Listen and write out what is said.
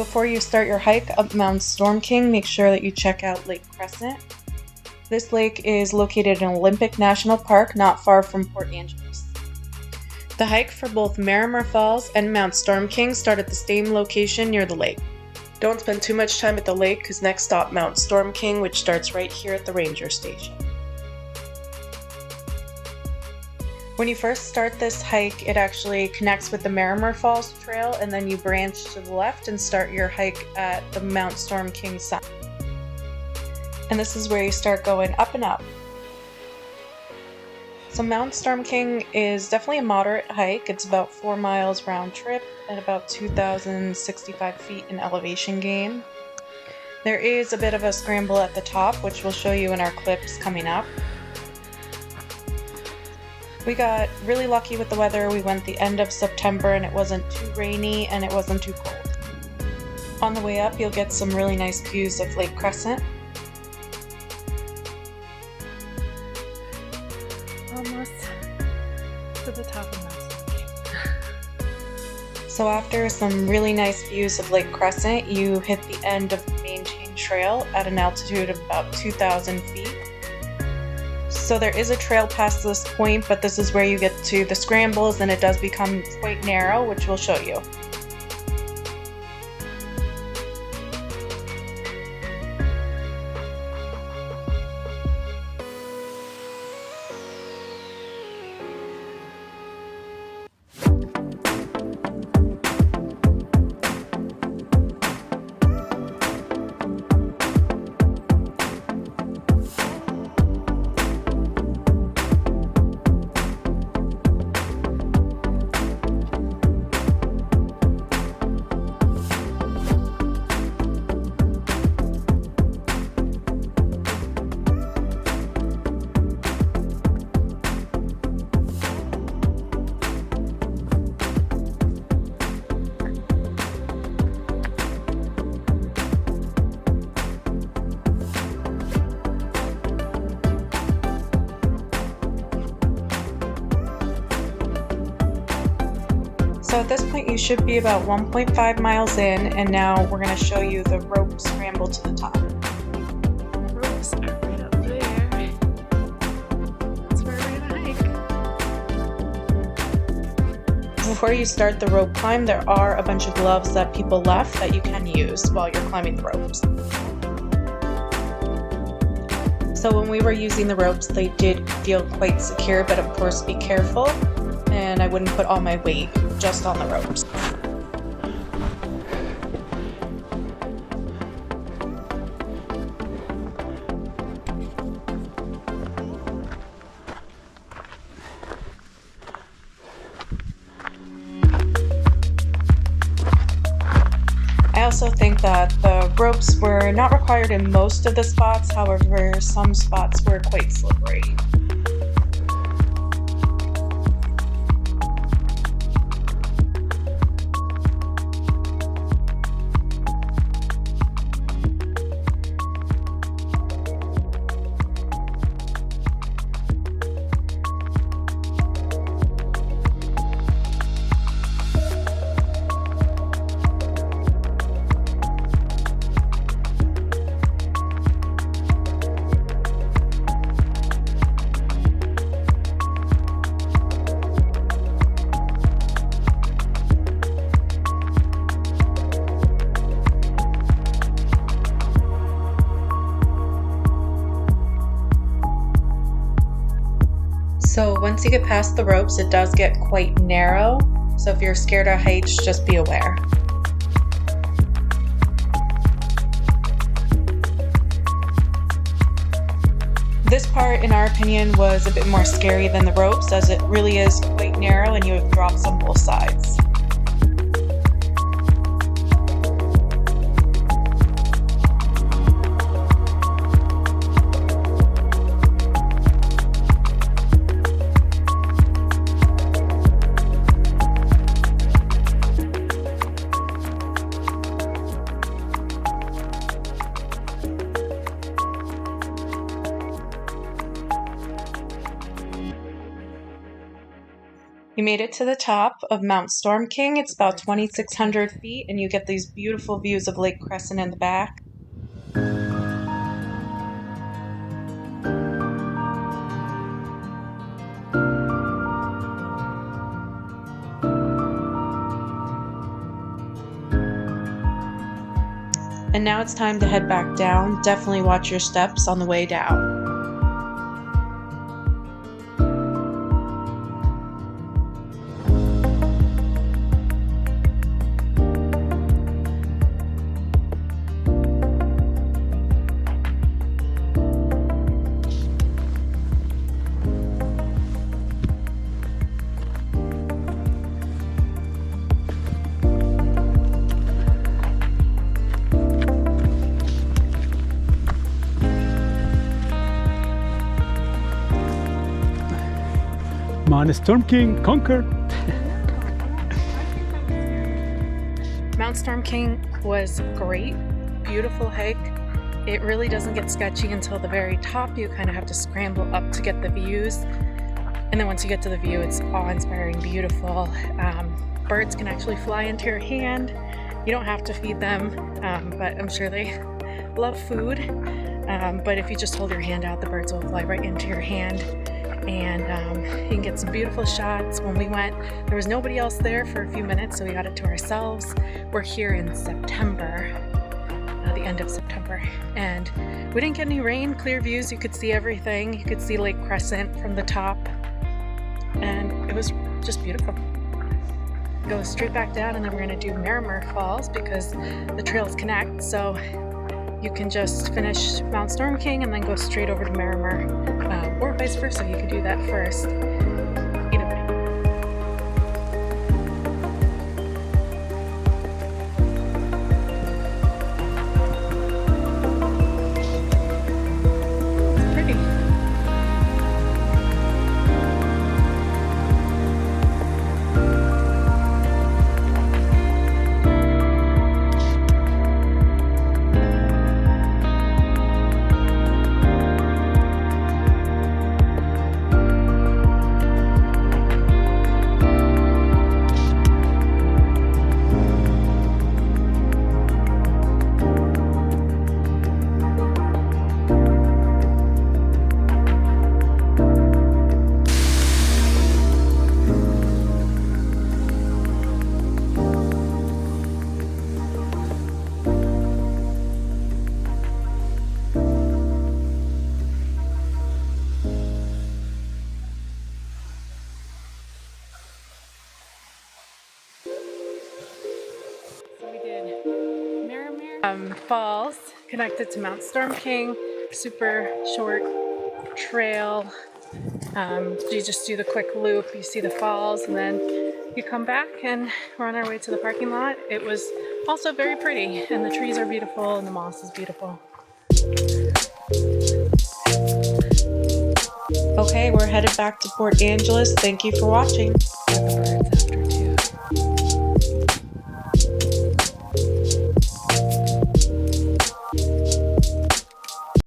before you start your hike up Mount Storm King, make sure that you check out Lake Crescent. This lake is located in Olympic National Park, not far from Port Angeles. The hike for both Marymere Falls and Mount Storm King start at the same location near the lake. Don't spend too much time at the lake because next stop Mount Storm King, which starts right here at the ranger station. When you first start this hike, it actually connects with the Marymere Falls trail, and then you branch to the left and start your hike at the Mount Storm King summit. And this is where you start going up and up. So Mount Storm King is definitely a moderate hike. It's about 4 miles round trip and about 2,065 feet in elevation gain. There is a bit of a scramble at the top, which we'll show you in our clips coming up. We got really lucky with the weather. We went the end of September and it wasn't too rainy and it wasn't too cold. On the way up, you'll get some really nice views of Lake Crescent. Almost to the top of Mount Storm King. So after some really nice views of Lake Crescent, you hit the end of the main chain trail at an altitude of about 2,000 feet. So there is a trail past this point, but this is where you get to the scrambles and it does become quite narrow, which we'll show you. So at this point you should be about 1.5 miles in, and now we're going to show you the rope scramble to the top. The ropes are right up there. That's where we're gonna hike. Before you start the rope climb, there are a bunch of gloves that people left that you can use while you're climbing the ropes. So when we were using the ropes, they did feel quite secure, but of course be careful, and I wouldn't put all my weight just on the ropes. I also think that the ropes were not required in most of the spots, however, some spots were quite slippery. So once you get past the ropes, it does get quite narrow. So if you're scared of heights, just be aware. This part, in our opinion, was a bit more scary than the ropes, as it really is quite narrow and you have drops on both sides. You made it to the top of Mount Storm King. It's about 2,600 feet, and you get these beautiful views of Lake Crescent in the back. And now it's time to head back down. Definitely watch your steps on the way down. Man, Storm King conquered. Mount Storm King was great, beautiful hike. It really doesn't get sketchy until the very top. You kind of have to scramble up to get the views. And then once you get to the view, it's awe-inspiring, beautiful. Birds can actually fly into your hand. You don't have to feed them, but I'm sure they love food. But if you just hold your hand out, the birds will fly right into your hand. And you can get some beautiful shots. When we went, there was nobody else there for a few minutes, so we got it to ourselves. We're here in September, the end of September, and we didn't get any rain. Clear views, you could see everything. You could see Lake Crescent from the top, and it was just beautiful. Go straight back down, and then we're going to do Marymere Falls because the trails connect, so you can just finish Mount Storm King and then go straight over to Marymere, or vice versa. You could do that first. Either way. It's pretty. Falls connected to Mount Storm King, super short trail. You just do the quick loop, you see the falls, and then you come back, and we're on our way to the parking lot. It was also very pretty, and the trees are beautiful, and the moss is beautiful. Okay, we're headed back to Port Angeles. Thank you for watching. The birds after